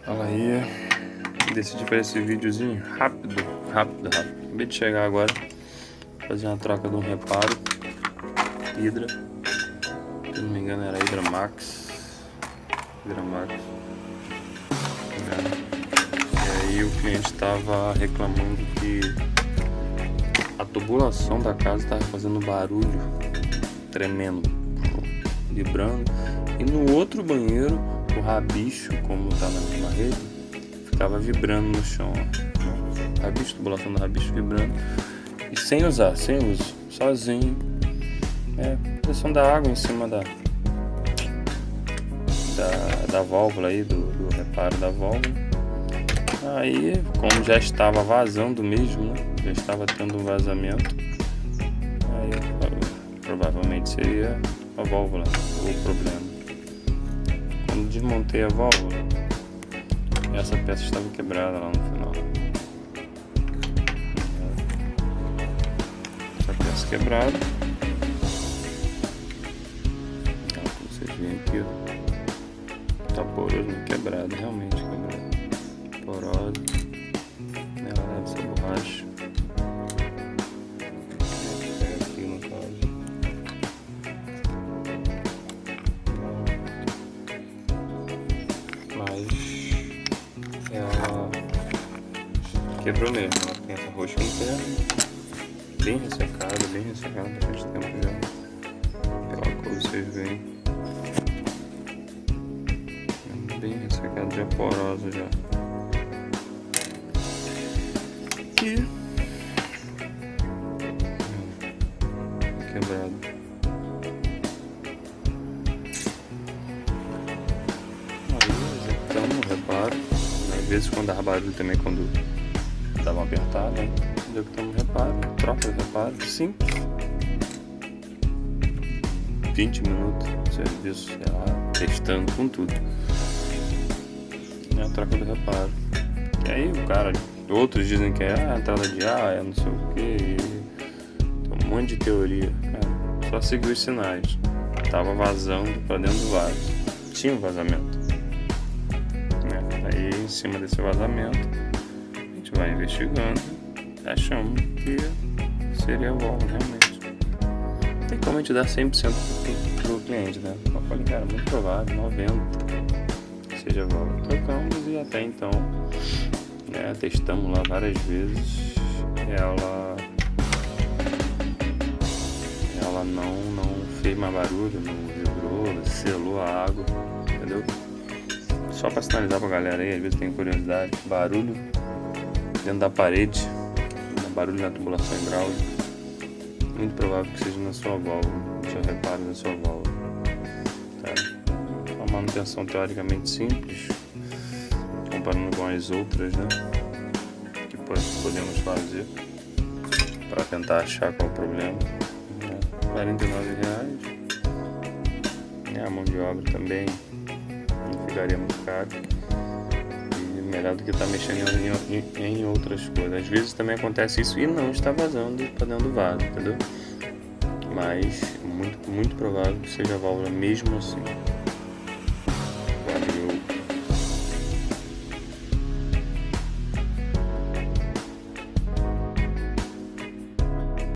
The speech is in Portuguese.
Fala aí, decidi fazer esse videozinho rápido. Acabei de chegar agora, fazer uma troca de um reparo Hydra, se não me engano era Hydra Max. E aí o cliente estava reclamando que a tubulação da casa estava fazendo barulho tremendo, vibrando, e no outro banheiro o rabicho, como tá na mesma rede, ficava vibrando no chão, ó. Rabicho, tubulação do rabicho vibrando, e sem uso, sozinho. Pressão da água em cima da válvula aí, do reparo da válvula. Aí, como já estava vazando mesmo, né? Já estava tendo um vazamento, aí provavelmente seria a válvula o problema. Quando desmontei a válvula, essa peça estava quebrada lá no final. Essa peça quebrada. Vocês veem aqui, ó. Tá poroso, quebrado, realmente quebrado. Porosa. Ela deve ser borracha. Aqui no caso. Mas ela quebrou mesmo. Ela tem essa rosca interna, bem ressecada há bastante tempo já. Pela cor vocês veem. Bem ressecada, já porosa já. E quebrado. Aí executamos o reparo. Às vezes quando dava barulho também, quando dava uma apertada, né? Executamos o reparo, troca de reparo, simples. 20 minutos de serviço, sei lá, testando com tudo. É a troca do reparo. E aí o cara, outros dizem que é a entrada de ar, é não sei o que, tem um monte de teoria. Só seguir os sinais. Tava vazando para dentro do vaso, tinha um vazamento. Aí em cima desse vazamento a gente vai investigando, achamos que seria a válvula realmente. Tem como a gente dar 100% pro cliente, né? Eu falei, cara, muito provável, 90% seja a válvula. Trocamos e até então testamos lá várias vezes. Ela não fez mais barulho, não vibrou, selou a água, entendeu? Só para sinalizar pra galera aí, às vezes tem curiosidade, barulho dentro da parede, barulho na tubulação hidráulica, muito provável que seja na sua válvula, no seu reparo na sua válvula. Tá? Uma manutenção teoricamente simples, comparando com as outras, né, que podemos fazer para tentar achar qual é o problema. R$49. A mão de obra também não ficaria muito caro. E melhor do que estar mexendo em outras coisas. Às vezes também acontece isso e não está vazando para dentro do vaso, entendeu? Mas muito provável que seja a válvula mesmo assim.